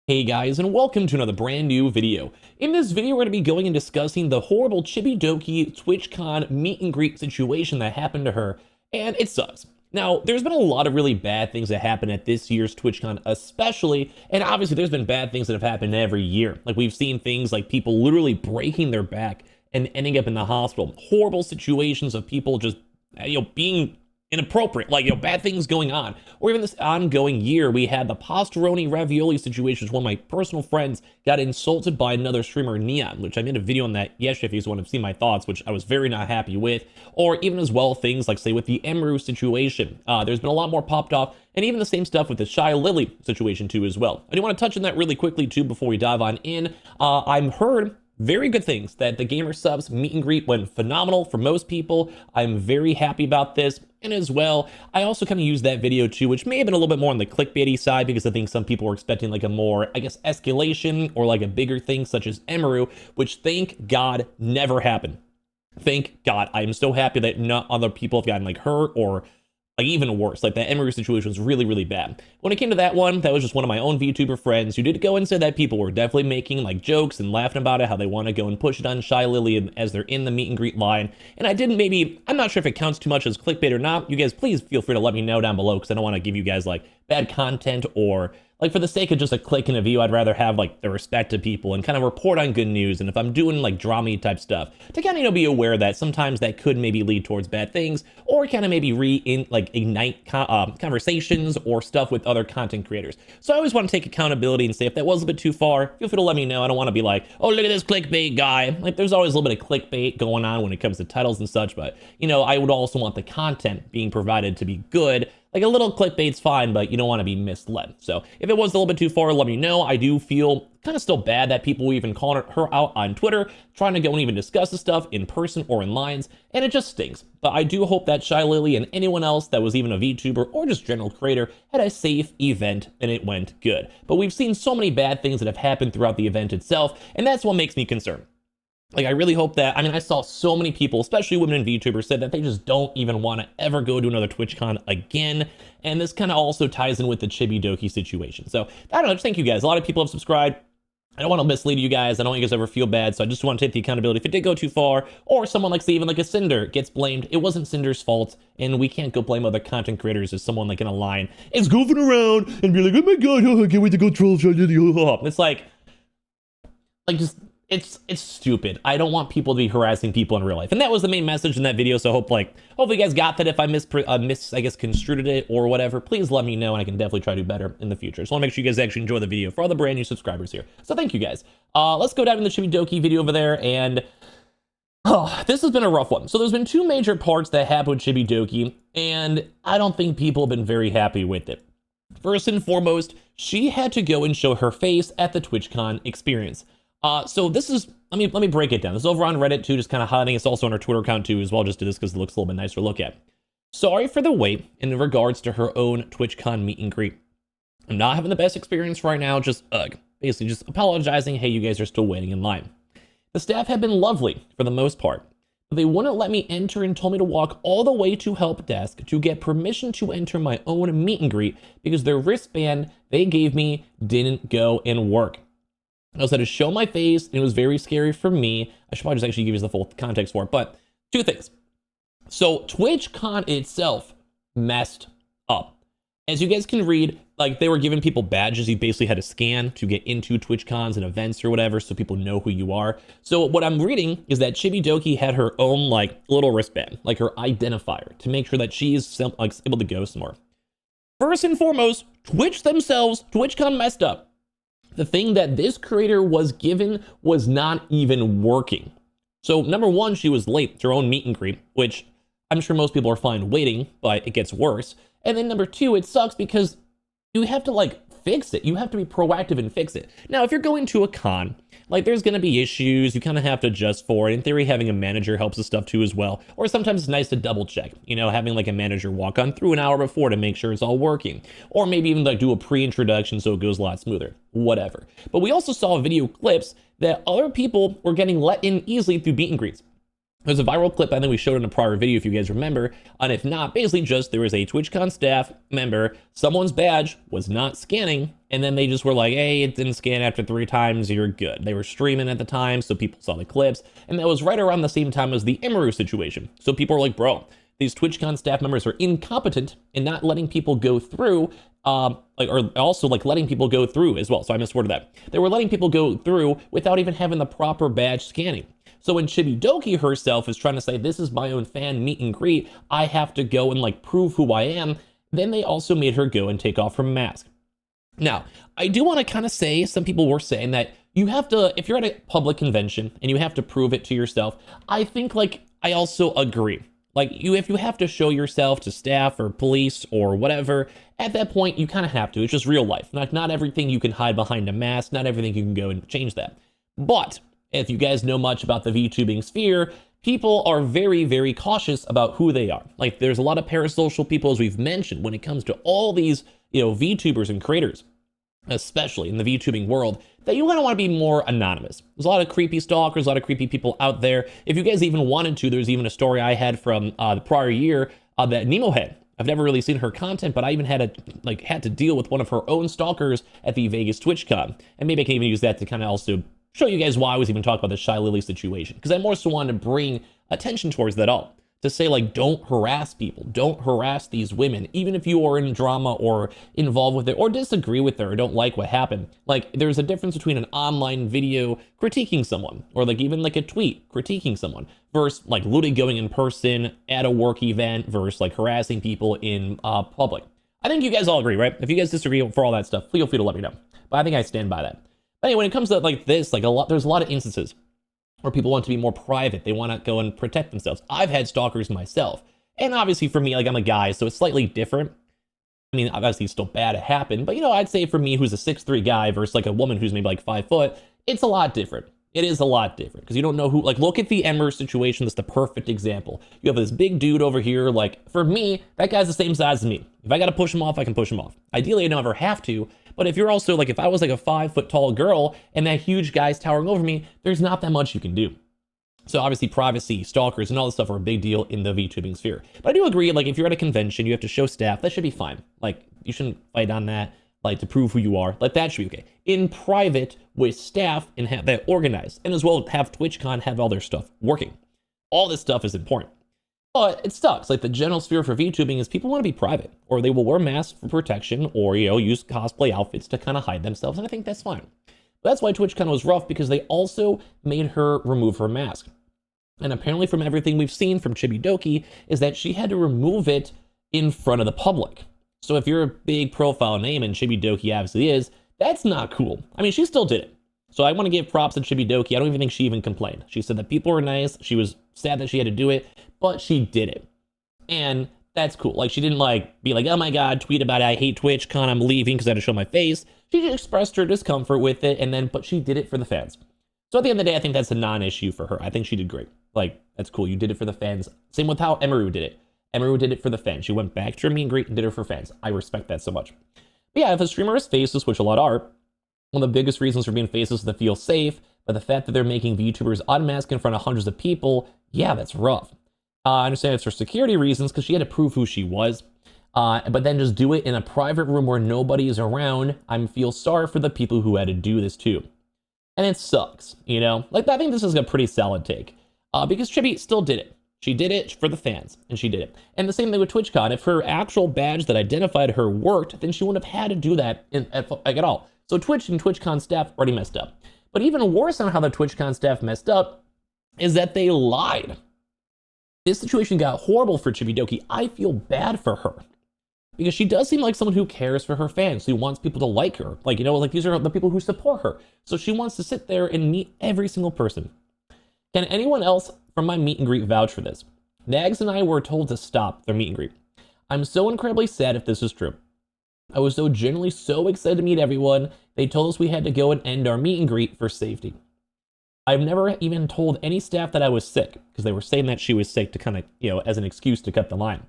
Hey guys, and welcome to another brand new video. In this video, we're going to be going and discussing the horrible Chibidoki TwitchCon meet and greet situation that happened to her, and it sucks. Now, there's been a lot of really bad things that happened at this year's TwitchCon especially, and obviously there's been bad things that have happened every year. Like we've seen things like people literally breaking their back and ending up in the hospital. Horrible situations of people just, being inappropriate, bad things going on. Or even this ongoing year, we had the pastoroni ravioli situation, which one of my personal friends got insulted by another streamer, Neon, which I made a video on that yesterday if you guys want to see my thoughts, which I was very not happy with. Or even as well, things like, say, with the Emeru situation. There's been a lot more popped off, and even the same stuff with the Shy Lily situation too as well. I do want to touch on that really quickly too before we dive on in. I've heard very good things that the Gamer Subs meet and greet went phenomenal for most people. I'm very happy about this. And as well, I also kind of used that video too, which may have been a little bit more on the clickbaity side because I think some people were expecting like a more, escalation or like a bigger thing such as Emeru, which thank God never happened. Thank God. I'm so happy that not other people have gotten like hurt or like even worse. Like that Emery situation was really, really bad. When it came to that one, that was just one of my own VTuber friends who did go and say that people were definitely making like jokes and laughing about it, how they want to go and push it on Shy Lily as they're in the meet and greet line. And I didn't I'm not sure if it counts too much as clickbait or not. You guys, please feel free to let me know down below because I don't want to give you guys like bad content or like for the sake of just a click and a view, I'd rather have like the respect to people and kind of report on good news. And if I'm doing like drama type stuff, to kind of be aware that sometimes that could maybe lead towards bad things or kind of maybe ignite conversations or stuff with other content creators. So I always want to take accountability and say if that was a bit too far, feel free to let me know. I don't want to be like, oh, look at this clickbait guy. Like there's always a little bit of clickbait going on when it comes to titles and such. But, I would also want the content being provided to be good. Like a little clickbait's fine, but you don't want to be misled. So if it was a little bit too far, let me know. I do feel kind of still bad that people even calling her out on Twitter, trying to go and even discuss the stuff in person or in lines, and it just stinks. But I do hope that Shy Lily and anyone else that was even a VTuber or just general creator had a safe event and it went good. But we've seen so many bad things that have happened throughout the event itself, and that's what makes me concerned. Like, I really hope that, I saw so many people, especially women and VTubers, said that they just don't even want to ever go to another TwitchCon again. And this kind of also ties in with the Chibidoki situation. So, I don't know, just thank you guys. A lot of people have subscribed. I don't want to mislead you guys. I don't want you guys to ever feel bad. So I just want to take the accountability if it did go too far, or someone like, say, even like a Cinder gets blamed. It wasn't Cinder's fault, and we can't go blame other content creators as someone like in a line is goofing around and be like, oh my God, I can't wait to go troll. It's like just, it's stupid. I don't want people to be harassing people in real life. And that was the main message in that video. So hopefully you guys got that. If I misconstrued it or whatever, please let me know and I can definitely try to do better in the future. So I want to make sure you guys actually enjoy the video for all the brand new subscribers here. So thank you guys. Let's go down in the Chibidoki video over there. And this has been a rough one. So there's been two major parts that happened with Chibidoki, and I don't think people have been very happy with it. First and foremost, she had to go and show her face at the TwitchCon experience. So this is, let me break it down. This is over on Reddit too, just kind of hiding. It's also on her Twitter account too as well. Just do this because it looks a little bit nicer to look at. Sorry for the wait in regards to her own TwitchCon meet and greet. I'm not having the best experience right now. Just basically just apologizing. Hey, you guys are still waiting in line. The staff have been lovely for the most part, but they wouldn't let me enter and told me to walk all the way to help desk to get permission to enter my own meet and greet because their wristband they gave me didn't go and work. I also had to show my face, and it was very scary for me. I should probably just actually give you the full context for it, but two things. So TwitchCon itself messed up. As you guys can read, like they were giving people badges. You basically had to scan to get into TwitchCons and events or whatever, so people know who you are. So what I'm reading is that Chibidoki had her own like little wristband, like her identifier, to make sure that she is able to go somewhere. First and foremost, TwitchCon messed up. The thing that this creator was given was not even working. So number one, she was late to her own meet and greet, which I'm sure most people are fine waiting, but it gets worse. And then number two, it sucks because you have to fix it. You have to be proactive and fix it. Now, if you're going to a con, there's going to be issues. You kind of have to adjust for it. In theory, having a manager helps with stuff too as well. Or sometimes it's nice to double check, having a manager walk on through an hour before to make sure it's all working. Or maybe even do a pre-introduction so it goes a lot smoother, whatever. But we also saw video clips that other people were getting let in easily through meet and greets. There's a viral clip I think we showed in a prior video if you guys remember, and if not, basically just there was a TwitchCon staff member, someone's badge was not scanning, and then they just were like, hey, it didn't scan after 3 times, you're good. They were streaming at the time, so people saw the clips, and that was right around the same time as the Emeru situation. So people were like, bro, these TwitchCon staff members are incompetent in not letting people go through, or also letting people go through as well. So I misworded that. They were letting people go through without even having the proper badge scanning. So when Chibidoki herself is trying to say, this is my own fan meet and greet, I have to go and prove who I am, then they also made her go and take off her mask. Now, I do want to kind of say, some people were saying that you have to, if you're at a public convention and you have to prove it to yourself, I think I also agree. If you have to show yourself to staff or police or whatever, at that point, you kind of have to. It's just real life. Not everything you can hide behind a mask, not everything you can go and change that. But if you guys know much about the VTubing sphere, people are very, very cautious about who they are. There's a lot of parasocial people, as we've mentioned, when it comes to all these, VTubers and creators, especially in the VTubing world, that you kind of want to be more anonymous. There's a lot of creepy stalkers, a lot of creepy people out there. If you guys even wanted to, there's even a story I had from the prior year that Nemo had. I've never really seen her content, but I even had to deal with one of her own stalkers at the Vegas TwitchCon. And maybe I can even use that to kind of also show you guys why I was even talking about the Shy Lily situation. Because I more so wanted to bring attention towards that all. To say, don't harass people. Don't harass these women. Even if you are in drama or involved with it or disagree with it or don't like what happened. There's a difference between an online video critiquing someone or even a tweet critiquing someone versus literally going in person at a work event versus harassing people in public. I think you guys all agree, right? If you guys disagree for all that stuff, feel free to let me know. But I think I stand by that. But anyway, when it comes to this, there's a lot of instances where people want to be more private. They want to go and protect themselves. I've had stalkers myself. And obviously for me, I'm a guy, so it's slightly different. I mean, obviously it's still bad it happened, but I'd say for me, who's a 6'3" guy versus a woman who's maybe 5 foot, it's a lot different. It is a lot different because you don't know who, look at the Emmer situation. That's the perfect example. You have this big dude over here. For me, that guy's the same size as me. If I got to push him off, I can push him off. Ideally, I don't ever have to. But if you're also if I was a 5 foot tall girl and that huge guy's towering over me, there's not that much you can do. So obviously privacy, stalkers, and all this stuff are a big deal in the VTubing sphere. But I do agree, if you're at a convention, you have to show staff, that should be fine. You shouldn't fight on that, to prove who you are. That should be okay. In private with staff and have that organized. And as well have TwitchCon have all their stuff working. All this stuff is important. But it sucks. The general sphere for VTubing is people want to be private. Or they will wear masks for protection or, use cosplay outfits to kind of hide themselves. And I think that's fine. But that's why TwitchCon was rough because they also made her remove her mask. And apparently from everything we've seen from Chibidoki is that she had to remove it in front of the public. So if you're a big profile name, and Chibidoki obviously is, that's not cool. I mean, she still did it. So I want to give props to Chibidoki. I don't even think she even complained. She said that people were nice. She was sad that she had to do it, but she did it. And that's cool. She didn't be oh my God, tweet about it. I hate TwitchCon. I'm leaving because I had to show my face. She just expressed her discomfort with it. But she did it for the fans. So at the end of the day, I think that's a non-issue for her. I think she did great. That's cool. You did it for the fans. Same with how Emeru did it. Emeru did it for the fans. She went back to her meet and greet and did it for fans. I respect that so much. But yeah, if a streamer is faceless, which a lot are, one of the biggest reasons for being faceless is to feel safe. But the fact that they're making VTubers unmask in front of hundreds of people, yeah, that's rough. I understand it's for security reasons because she had to prove who she was. But then just do it in a private room where nobody is around. I feel sorry for the people who had to do this too. And it sucks, I think this is a pretty solid take. Because Chibi still did it. She did it for the fans, and she did it. And the same thing with TwitchCon. If her actual badge that identified her worked, then she wouldn't have had to do that at all. So Twitch and TwitchCon staff already messed up. But even worse on how the TwitchCon staff messed up is that they lied. This situation got horrible for Chibidoki. I feel bad for her. Because she does seem like someone who cares for her fans, who wants people to like her. These are the people who support her. So she wants to sit there and meet every single person. Can anyone else from my meet and greet vouch for this? Nags and I were told to stop their meet and greet. I'm so incredibly sad if this is true. I was so genuinely so excited to meet everyone. They told us we had to go and end our meet and greet for safety. I've never even told any staff that I was sick, because they were saying that she was sick to kind of, as an excuse to cut the line.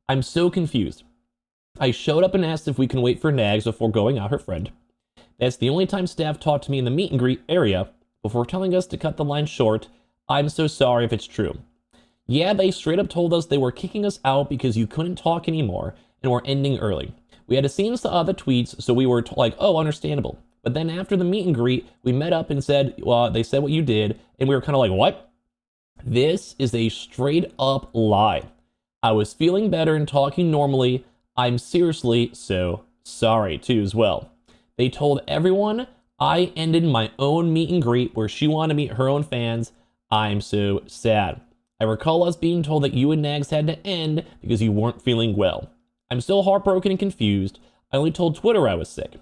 I'm so confused. I showed up and asked if we can wait for Nags before going out her friend. That's the only time staff talked to me in the meet and greet area before telling us to cut the line short. I'm so sorry if it's true. Yeah, they straight up told us they were kicking us out because you couldn't talk anymore and were ending early. We had to see the other tweets, so we were like, oh, understandable. But then after the meet and greet, we met up and said, well, they said what you did, and we were kind of like, what? This is a straight up lie. I was feeling better and talking normally. I'm seriously so sorry too as well. They told everyone I ended my own meet and greet where she wanted to meet her own fans. I'm so sad. I recall us being told that you and Nags had to end because you weren't feeling well. I'm still heartbroken and confused. I only told Twitter I was sick.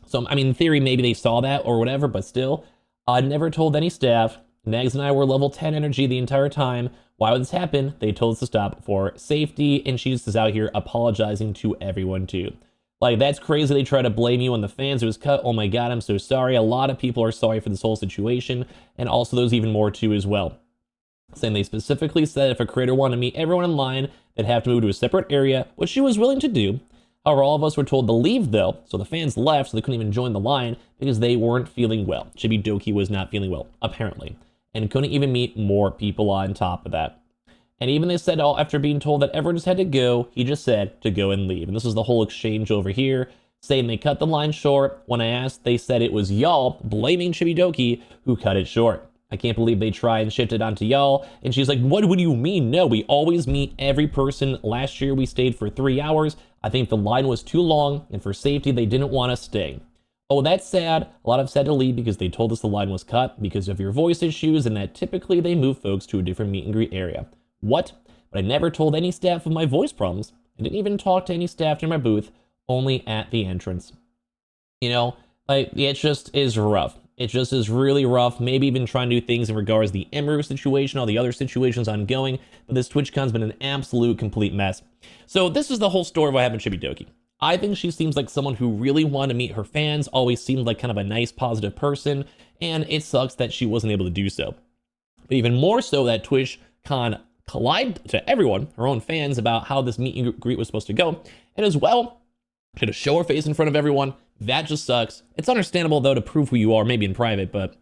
So, I mean, in theory, maybe they saw that or whatever, but still, I never told any staff. Nags and I were level 10 energy the entire time. Why would this happen? They told us to stop for safety, and she just is out here apologizing to everyone too. Like, that's crazy. They try to blame you on the fans. It was cut. Oh my God, I'm so sorry. A lot of people are sorry for this whole situation, and also there's even more too as well. Saying they specifically said if a creator wanted to meet everyone in line, they'd have to move to a separate area, which she was willing to do. However, all of us were told to leave though, so the fans left so they couldn't even join the line because they weren't feeling well. Chibidoki was not feeling well, apparently, and couldn't even meet more people on top of that. And even they said, oh, after being told that everyone just had to go, he just said to go and leave. And this was the whole exchange over here, saying they cut the line short. When I asked, they said it was y'all blaming Chibidoki who cut it short. I can't believe they try and shift it onto y'all. And she's like, what do you mean? No, we always meet every person. Last year we stayed for 3 hours. I think the line was too long, and for safety, they didn't want us staying. Oh, that's sad. A lot of us had to leave because they told us the line was cut because of your voice issues and that typically they move folks to a different meet and greet area. What? But I never told any staff of my voice problems. I didn't even talk to any staff near my booth, only at the entrance. You know, like, it just is rough. It just is really rough. Maybe even trying to do things in regards to the Emeru situation, all the other situations ongoing. But this TwitchCon's been an absolute complete mess. So this is the whole story of what happened to Chibidoki. I think she seems like someone who really wanted to meet her fans, always seemed like kind of a nice, positive person, and it sucks that she wasn't able to do so. But even more so that TwitchCon lied to everyone, her own fans, about how this meet and greet was supposed to go. And as well, she had to show her face in front of everyone. That just sucks. It's understandable, though, to prove who you are, maybe in private, but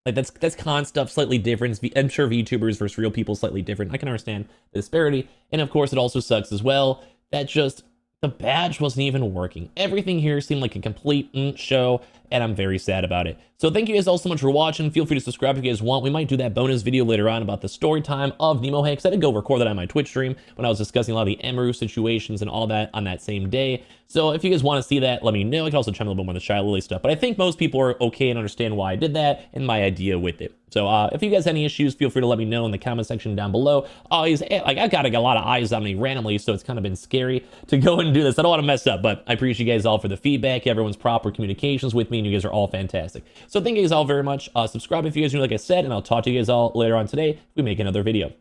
like that's con stuff, slightly different. I'm sure VTubers versus real people slightly different. I can understand the disparity. And of course, it also sucks as well that just the badge wasn't even working. Everything here seemed like a complete show, and I'm very sad about it. So thank you guys all so much for watching. Feel free to subscribe if you guys want. We might do that bonus video later on about the story time of Nemo Hex. I did go record that on my Twitch stream when I was discussing a lot of the Emeru situations and all that on that same day. So if you guys want to see that, let me know. I can also chime a little bit more on the Shy Lily stuff, but I think most people are okay and understand why I did that and my idea with it. So if you guys have any issues, feel free to let me know in the comment section down below. Always, like, I got a lot of eyes on me randomly, so it's kind of been scary to go and do this. I don't want to mess up, but I appreciate you guys all for the feedback, everyone's proper communications with me, and you guys are all fantastic. So thank you guys all very much. Subscribe if you guys are new, like I said, and I'll talk to you guys all later on today if we make another video.